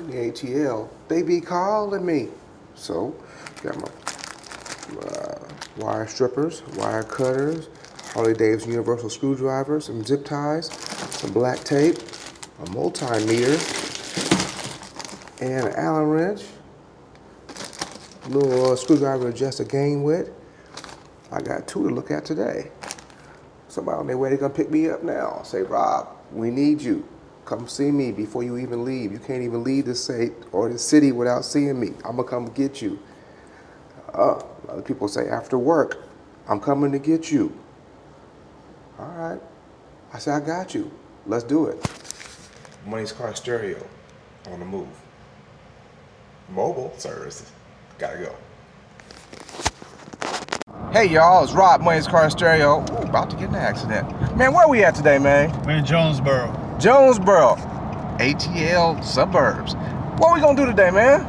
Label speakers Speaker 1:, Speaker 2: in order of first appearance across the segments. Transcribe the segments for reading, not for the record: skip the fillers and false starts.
Speaker 1: in the ATL, they be calling me. So, got my wire strippers, wire cutters, Harley-Davidson universal screwdriver, some zip ties, some black tape, a multimeter, and an Allen wrench, a little screwdriver to adjust the gain width. I got 2 to look at today. Somebody on their way, they're gonna pick me up now. Say, Rob, we need you. Come see me before you even leave. You can't even leave the state or the city without seeing me. I'm gonna come get you. Other people say, after work, I'm coming to get you. All right. I say, I got you. Let's do it. Money's Car Stereo, on the move. Mobile service, gotta go. Hey y'all, it's Rob, Money's Car Stereo. Ooh, about to get in an accident. Man, where we at today, man?
Speaker 2: We're in Jonesboro.
Speaker 1: Jonesboro, ATL suburbs. What we gonna do today, man?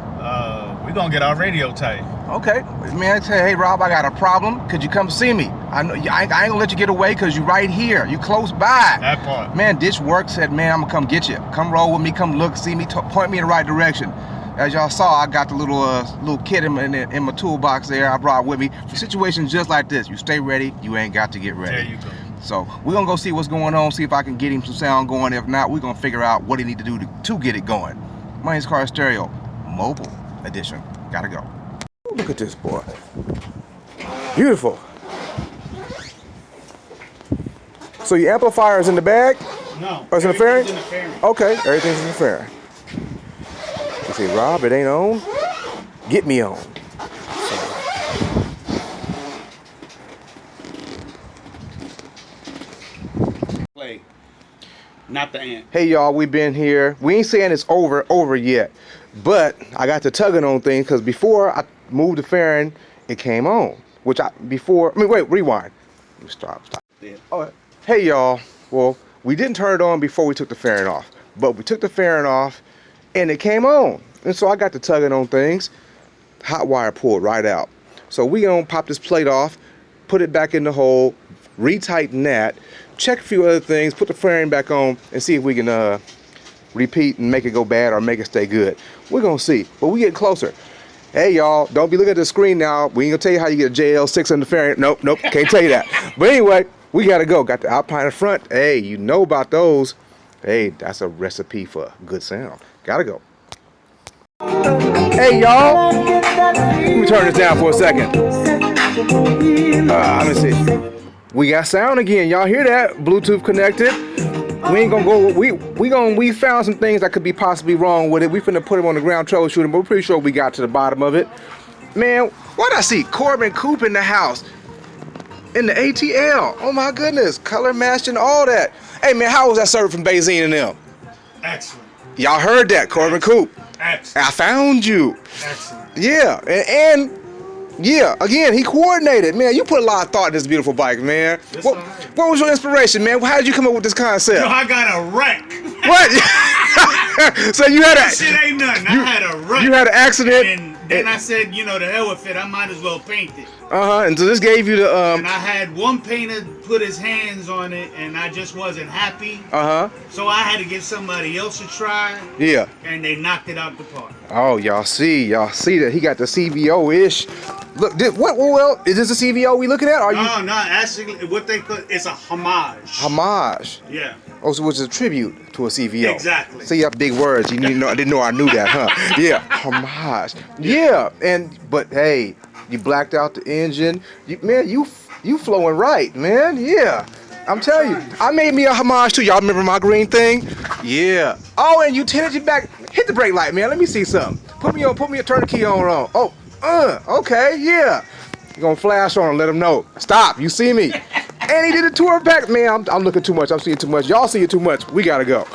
Speaker 2: We're gonna get our radio tight.
Speaker 1: Okay, man, I say, hey Rob, I got a problem. Could you come see me? I know I ain't gonna let you get away because you right here. You close by.
Speaker 2: That part.
Speaker 1: Man, Ditch Work said, man, I'm gonna come get you. Come roll with me, come look, see me, point me in the right direction. As y'all saw, I got the little kit in my toolbox there I brought with me. For situations just like this, you stay ready, you ain't got to get ready.
Speaker 2: There you go.
Speaker 1: So we're gonna go see what's going on, see if I can get him some sound going. If not, we're gonna figure out what he need to do to get it going. Money's Car Stereo, mobile edition. Gotta go. Ooh, look at this boy. Beautiful. So your amplifier's in the bag?
Speaker 2: No.
Speaker 1: Or it's in the fairing?
Speaker 2: Everything's in the fairing.
Speaker 1: Okay, everything's in the fairing. You say, Rob, it ain't on? Get me on.
Speaker 2: Play, not the amp.
Speaker 1: Hey y'all, we been here. We ain't saying it's over yet, but I got to tugging on things because before I moved the fairing, it came on. Wait, rewind. Let me stop.
Speaker 2: Yeah.
Speaker 1: Oh, hey y'all. Well, we didn't turn it on before we took the fairing off, but we took the fairing off and it came on. And so I got to tugging on things. Hot wire pulled right out. So we gonna pop this plate off, put it back in the hole, retighten that, check a few other things, put the fairing back on, and see if we can repeat and make it go bad or make it stay good. We're gonna see, but we get closer. Hey y'all, don't be looking at the screen now. We ain't gonna tell you how you get a JL6 on the fairing. Nope, can't tell you that. But anyway, we gotta go. Got the Alpine in front. Hey, you know about those. Hey, that's a recipe for good sound. Gotta go. Hey y'all, let me turn this down for a second. Let me see. We got sound again. Y'all hear that? Bluetooth connected. We ain't gonna go. We found some things that could be possibly wrong with it. We finna put them on the ground troubleshooting, but we're pretty sure we got to the bottom of it. Man, what I see? Corbin Coupe in the house, in the ATL. Oh my goodness, color matching, all that. Hey man, how was that service from Bayzine and them?
Speaker 2: Excellent.
Speaker 1: Y'all heard that, Corbin Coupe.
Speaker 2: Excellent.
Speaker 1: I found you.
Speaker 2: Excellent.
Speaker 1: Yeah, and yeah, again, he coordinated. Man, you put a lot of thought in this beautiful bike, man. What was your inspiration, man? How did you come up with this concept?
Speaker 2: Yo, I got a wreck.
Speaker 1: What? So you had
Speaker 2: That shit ain't nothing. I had a wreck.
Speaker 1: You had an accident.
Speaker 2: And then I said, you know, the hell with it. I might as well paint it.
Speaker 1: And so this gave you the
Speaker 2: And I had one painter put his hands on it, and I just wasn't happy. So I had to give somebody else a try.
Speaker 1: Yeah.
Speaker 2: And they knocked it out the park.
Speaker 1: Oh, y'all see that he got the CVO-ish. Look, well, is this a CVO we looking at?
Speaker 2: No, actually, what they call it's a homage.
Speaker 1: Homage.
Speaker 2: Yeah.
Speaker 1: Oh, so which is a tribute to a CVO.
Speaker 2: Exactly.
Speaker 1: See, you have big words. You need to know. I didn't know I knew that, huh? Yeah, homage. Yeah, but hey, you blacked out the engine. Man, you flowing right, man. Yeah. I'm telling you, I made me a homage too. Y'all remember my green thing? Yeah. Oh, and you tinted your back. Hit the brake light, man. Let me see something. Put me a turn the key on. Oh, okay, yeah. You're gonna flash on and let them know. Stop, you see me. And he did a tour back. Man, I'm looking too much. I'm seeing too much. Y'all see it too much. We gotta go.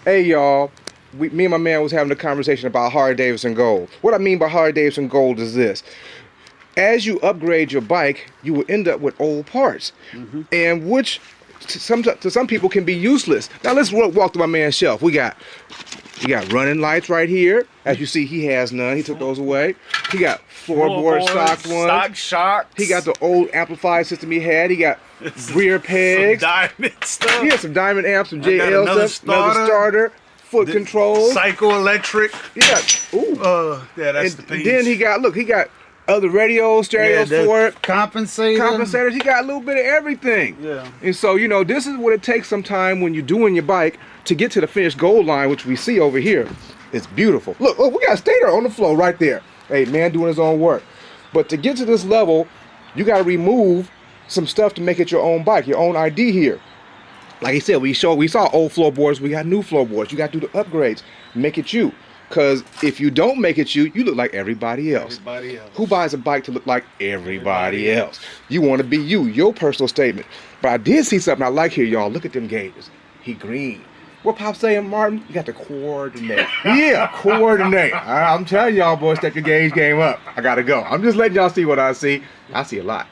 Speaker 1: Hey, y'all. Me and my man was having a conversation about Harley-Davidson Gold. What I mean by Harley-Davidson Gold is this. As you upgrade your bike, you will end up with old parts, and which to some people can be useless. Now let's walk through my man's shelf. We got running lights right here. As you see, he has none. He took those away. He got floorboard stock ones.
Speaker 2: Stock shocks.
Speaker 1: He got the old amplifier system he had. He got rear pegs.
Speaker 2: Some diamond stuff.
Speaker 1: He had some diamond amps, some JL stuff, another starter. foot controls.
Speaker 2: Psycho-electric.
Speaker 1: Yeah. Ooh.
Speaker 2: Yeah, that's
Speaker 1: And
Speaker 2: the piece.
Speaker 1: then he got other radios, stereos for it.
Speaker 2: Compensators.
Speaker 1: He got a little bit of everything.
Speaker 2: Yeah.
Speaker 1: And so, you know, this is what it takes sometime when you're doing your bike to get to the finished goal line, which we see over here. It's beautiful. Look, we got a stator on the floor right there. Hey, man doing his own work. But to get to this level, you got to remove some stuff to make it your own bike, your own ID here. Like he said, we saw old floorboards, we got new floorboards. You got to do the upgrades, make it you. Because if you don't make it you look like everybody else. Who buys a bike to look like everybody else? You want to be you, your personal statement. But I did see something I like here, y'all. Look at them gauges. He green. What Pop saying, Martin? You got to coordinate. Yeah, coordinate. I'm telling y'all, boys, step your gauge game up. I got to go. I'm just letting y'all see what I see. I see a lot.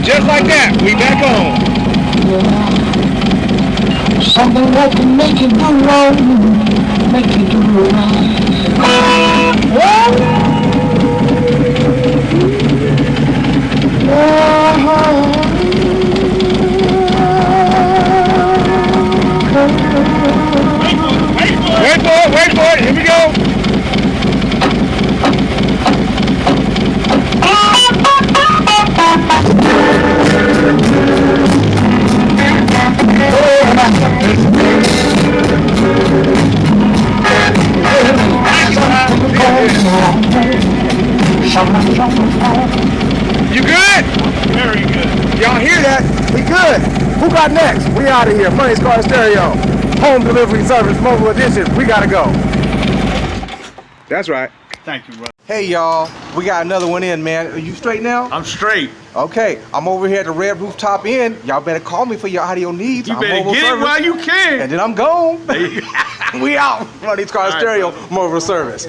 Speaker 1: Just like that, we back on.
Speaker 3: Something that can make you do wrong, make you do right.
Speaker 1: Wait for it, here we go. You good?
Speaker 2: Very good.
Speaker 1: Y'all hear that? We good. Who got next? We out of here. Money's Car Stereo. Home delivery service, mobile edition. We gotta go. That's right.
Speaker 2: Thank you, brother.
Speaker 1: Hey y'all, we got another one in, man. Are you straight now?
Speaker 2: I'm straight.
Speaker 1: Okay, I'm over here at the Red Rooftop Inn. Y'all better call me for your audio needs.
Speaker 2: You
Speaker 1: I'm
Speaker 2: better
Speaker 1: mobile
Speaker 2: get
Speaker 1: service.
Speaker 2: it while you can.
Speaker 1: And then I'm gone. We out. Money's Car Stereo,
Speaker 2: brother.
Speaker 1: mobile service.